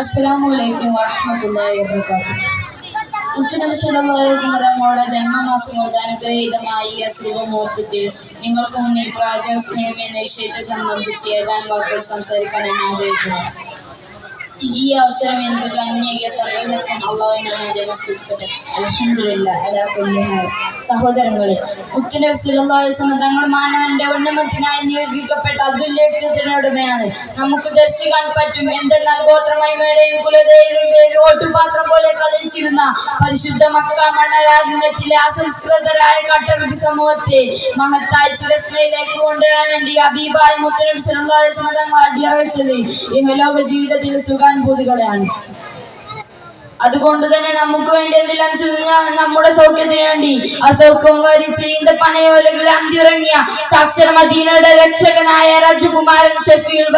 അസ്സലാമു അലൈക്കും വറഹ്മത്തുള്ളാഹി വബറകാതുഹു. മുത്തുനബി സല്ലല്ലാഹു അലൈഹി വസല്ലം തങ്ങളുടെ ജന്മമാസങ്ങളുടെ അനുഗ്രഹീതമായ ഈ അസുഖമുഹൂർത്തത്തിൽ നിങ്ങൾക്ക് മുന്നിൽ പ്രവാചക സ്നേഹം എന്ന വിഷയത്തെ സംബന്ധിച്ച് ഏതാനും വാക്കുകൾ സംസാരിക്കാൻ ഞാൻ ആഗ്രഹിക്കുന്നു. ഈ അവസരം എനിക്ക് അന്യ സർവ്വശക്തൻ അല്ലാഹുവിനെ സ്തുതിക്കട്ടെ. അൽഹംദുലില്ലാഹ് അലാ കുല്ലി ഹാൽ. സഹോദരങ്ങളെ, മുത്തുനബി സല്ലല്ലാഹു അലൈഹി വസല്ലം തങ്ങൾ മാനവന്റെ ഉന്നമനത്തിനായി നിയോഗിക്കപ്പെട്ട അതുല്യ വ്യക്തിത്വത്തിനുടമയാണ്. നമുക്ക് ദർശിക്കാൻ പറ്റും. എന്തെന്നാൽ ഗോത്രമഹിമയുടെയും കുലതയിലും പേര് ഓട്ടുപാത്രം പോലെ കളിച്ചിരുന്ന പരിശുദ്ധ മക്ക മണരാരണ്യത്തിലെ അസംസ്കൃതരായ കട്ടറുബി സമൂഹത്തെ മഹത്തായ ചിരസ്മയിലേക്ക് കൊണ്ടുവരാൻ വേണ്ടി ഹബീബായ മുത്തുനബി സല്ലല്ലാഹു അലൈഹി വസല്ലം തങ്ങൾ അടിയറവെച്ചത് ഇഹലോക ജീവിതത്തിലെ സുഖാനുഭൂതികളെയാണ്. അതുകൊണ്ട് തന്നെ നമുക്ക് വേണ്ടി എന്തെല്ലാം നമ്മുടെ സൗഖ്യത്തിന് വേണ്ടി അസൗഖ്യം വരിച്ച് ഈന്തപ്പനയോലകൾ അന്തിറങ്ങിയ സാക്ഷര മദീനയുടെ രക്ഷകനായ രാജകുമാരൻ ഷഫീഉൽ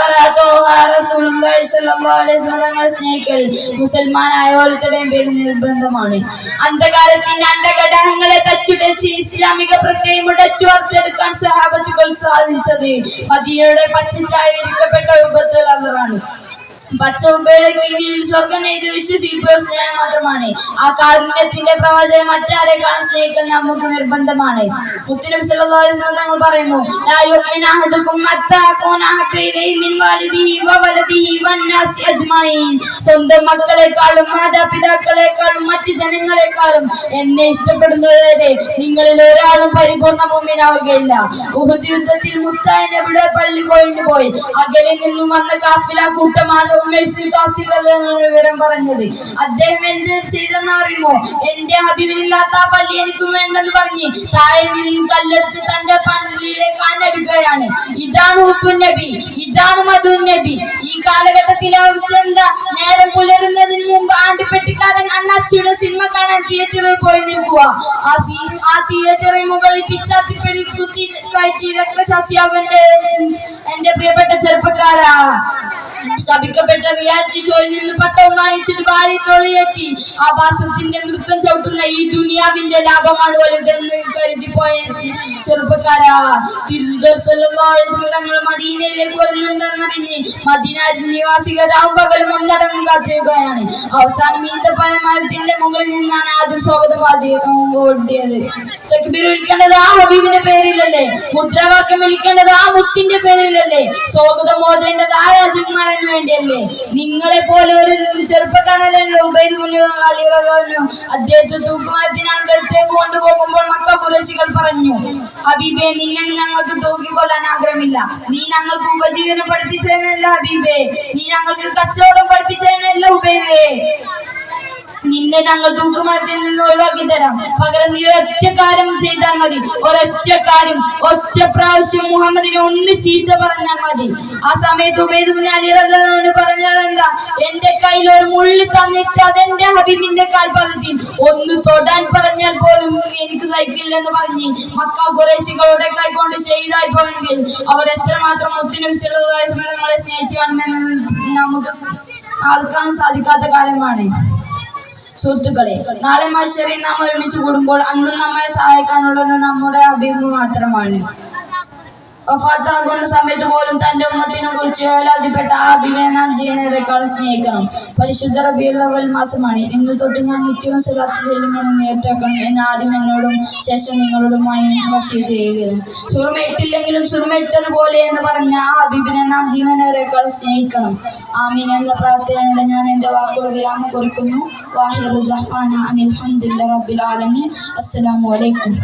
റസൂലുള്ളാഹി സ്വല്ലല്ലാഹു അലൈഹി വസല്ലം സ്നേഹിക്കൽ മുസൽമാനായ ഓരോരുത്തരുടെയും പേര് നിർബന്ധമാണ്. അന്ധകാരത്തിന്റെ അണ്ടഘടകങ്ങളെ തച്ചുടച്ച് ഇസ്ലാമിക പ്രത്യയം ഉടച്ചു വാർത്തെടുക്കാൻ സ്വഹാബത്തുകൾ സാധിച്ചത് മദീനയുടെ പച്ചച്ചായ വിരിക്കപ്പെട്ട ഉബത്തുൽ അദറാണ്. പച്ച ഉബയുടെ കീഴിൽ സ്വർഗം നെയ്ത് വിശ്വസിക്കുക സ്നേഹം മാത്രമാണ്. ആ കാരുണ്യത്തിന്റെ പ്രവാചകൻ മറ്റാരെക്കാളും സ്നേഹിക്കൽ നമുക്ക് നിർബന്ധമാണ്. മുത്തുനബി സല്ലല്ലാഹു അലൈഹി വസല്ലം തങ്ങൾ പറയുന്നു, ലാ യുഅ്മിനു അഹദുകും ഹത്താ അകൂന അഹബ്ബ ഇലൈഹി മിൻ വാലിദിഹി വവലദിഹി വന്നാസി അജ്മഈൻ. സ്വന്തം മക്കളെക്കാളും മാതാപിതാക്കളെക്കാളും മറ്റു ജനങ്ങളെക്കാളും എന്നെ ഇഷ്ടപ്പെടുന്നതുവരെ നിങ്ങളിൽ ഒരാളും പരിപൂർണ്ണ മുഅ്മിനാവുകയില്ല. ഉഹുദ് യുദ്ധത്തിൽ മുത്തായ നബിയുടെ പള്ളി കൊഴിഞ്ഞു പോയി. അകലെ നിന്നും വന്ന കാഫില കൂട്ടമാണ് വിവരം പറഞ്ഞത്. അദ്ദേഹം എന്ത് ചെയ്തെന്ന് അറിയുമോ? എന്റെ ഹബീബിനില്ലാത്ത ആ പള്ളി എനിക്കും വേണ്ടെന്ന് പറഞ്ഞ് താഴെ നിന്നും കല്ലെടുത്ത് തന്റെ പള്ളിയിലേക്ക് ആഞ്ഞെടുക്കുകയാണ്. ഇതാണ് ഉപ്പുൻ നബി, ഇതാണ് മധുൻ നബി. ഈ കാലഘട്ടത്തിലെ അവസ്ഥ എന്താ? നേരം പുലരുന്നതിന് മുമ്പ് ആണ്ടിപ്പെട്ടിക്കാരൻ അണ്ണാച്ചിയുടെ സിനിമ കാണാൻ തിയേറ്ററിൽ പോയി നിൽക്കുക. ആ തിയേറ്ററിൽ മുകളിൽ പിച്ചാത്തിപ്പടി കുത്തി കയറ്റി രക്തസാക്ഷിയാകും എന്റെ പ്രിയപ്പെട്ട ചെറുപ്പക്കാരാ. ശപിക്കപ്പെട്ട റിയാലിറ്റി ഷോയിൽ നിന്ന് പട്ടവും വാങ്ങിച്ചിട്ട് ഭാര്യ തോളിയേറ്റി ആഭാസത്തിന്റെ നൃത്തം ചവിട്ടുന്ന ഈ ദുനിയാവിന്റെ ലാഭമാണ് വലുതെന്ന് കരുതിപ്പോയ ചെറുപ്പക്കാരാ, തങ്ങൾ മദീനയിലേക്ക് വരുന്നുണ്ടെന്നറിഞ്ഞ് മദീന നിവാസികൾ രാവും പകലും ഒന്നടങ്കം കാത്തിരിക്കുകയാണ്. അവസാനം ഈന്തപ്പന മരത്തിന്റെ മുകളിൽ നിന്നാണ് ആദ്യം സ്വാഗതം ഓടിയത്. തക്ബീർ വിളിക്കേണ്ടത് ആ ഹബീബിന്റെ പേരിലല്ലേ? മുദ്രാവാക്യം വിളിക്കേണ്ടത് ആ മുത്തിന്റെ പേരിലല്ലേ? സ്വാഗതം ഓതേണ്ടത് ആ രാജകുമാരന് വേണ്ടിയല്ലേ? നിങ്ങളെ പോലെ ഒരു ചെറുപ്പക്കാരനല്ലോ അദ്ദേഹത്തെ തൂക്കുമരത്തിനടുത്തേക്ക് കൊണ്ടുപോകുമ്പോൾ മക്ക ഖുറൈശികൾ പറഞ്ഞു, ഹബീബേ, നിന്നെ ഞങ്ങൾക്ക് തൂക്കിക്കൊല്ലാൻ ആഗ്രഹമില്ല. നീ ഞങ്ങൾക്ക് ഉപജീവനം പഠിപ്പിച്ചതിനല്ല ഹബീബേ, നീ ഞങ്ങൾക്ക് കച്ചവടം പഠിപ്പിച്ചതിനല്ല ഹുബൈബേ. നിന്നെ ഞങ്ങൾ തൂക്കുമരത്തിൽ നിന്ന് ഒഴിവാക്കി തരാം. പകരം നീ ഒറ്റ കാര്യം ചെയ്താൽ മതി. ഒരൊറ്റ കാര്യം, ഒറ്റ പ്രാവശ്യം മുഹമ്മദിനെ ഒന്ന് ചീത്ത പറഞ്ഞാൽ മതി. ആ സമയത്ത് ഉബൈദ് ഇബ്നു അലി റളിയല്ലാഹു പറഞ്ഞതെന്താ? എന്റെ കയ്യിൽ ഒരു മുള്ളി തന്നിട്ട് അതെന്റെ ഹബീബിന്റെ കാൽപാദത്തിൽ ഒന്ന് തൊടാൻ പറഞ്ഞാൽ പോലും എനിക്ക് സഹിക്കില്ലെന്ന് പറഞ്ഞ് മക്ക ഖുറൈശികളുടെ കൈകൊണ്ട് ഷഹീദായി പോയെങ്കിൽ അവർ എത്രമാത്രം മുത്തുനബി സല്ലല്ലാഹു അലൈഹി വസല്ലം തങ്ങളെ സ്നേഹിച്ചു കാണുമെന്ന് നമുക്ക് ആൾക്കാൻ സാധിക്കാത്ത കാര്യമാണ്. സുഹൃത്തുക്കളെ, നാളെ മഹ്ശറിൽ നാം ഒരുമിച്ച് കൂടുമ്പോൾ അന്നും നമ്മെ സഹായിക്കാനുള്ളത് നമ്മുടെ ഹബീബ് മാത്രമാണ്. വഫാത്താകുന്ന സമയത്ത് പോലും തന്റെ ഉമ്മത്തിനെ കുറിച്ച് വേലാതിപ്പെട്ട ആ ഹബീബിനെ നാം ജീവനേക്കാൾ സ്നേഹിക്കണം. പരിശുദ്ധ റബീഉൽ അവ്വൽ മാസമാണ്. ഇന്ന് തൊട്ട് ഞാൻ നിത്യവും സ്വലാത്ത് ചെല്ലുമെന്ന് നേർത്തേക്കണം എന്ന് ആദ്യം എന്നോടും ശേഷം നിങ്ങളോടുമായി വസിയത്ത് ചെയ്യുകയാണ്. സുറുമ ഇട്ടില്ലെങ്കിലും സുറുമ ഇട്ടതുപോലെ എന്ന് പറഞ്ഞ ആ ഹബീബിനെ നാം ജീവനേക്കാൾ സ്നേഹിക്കണം. ആമീൻ എന്ന പ്രാർത്ഥനയോടെ ഞാൻ എന്റെ വാക്കുകൾ വിരാമം കുറിക്കുന്നു. വാഹിറു ദഅ്വാനാ അനിൽ ഹംദുലില്ലാഹി റബ്ബിൽ ആലമീൻ. അസ്സലാമു അലൈക്കും.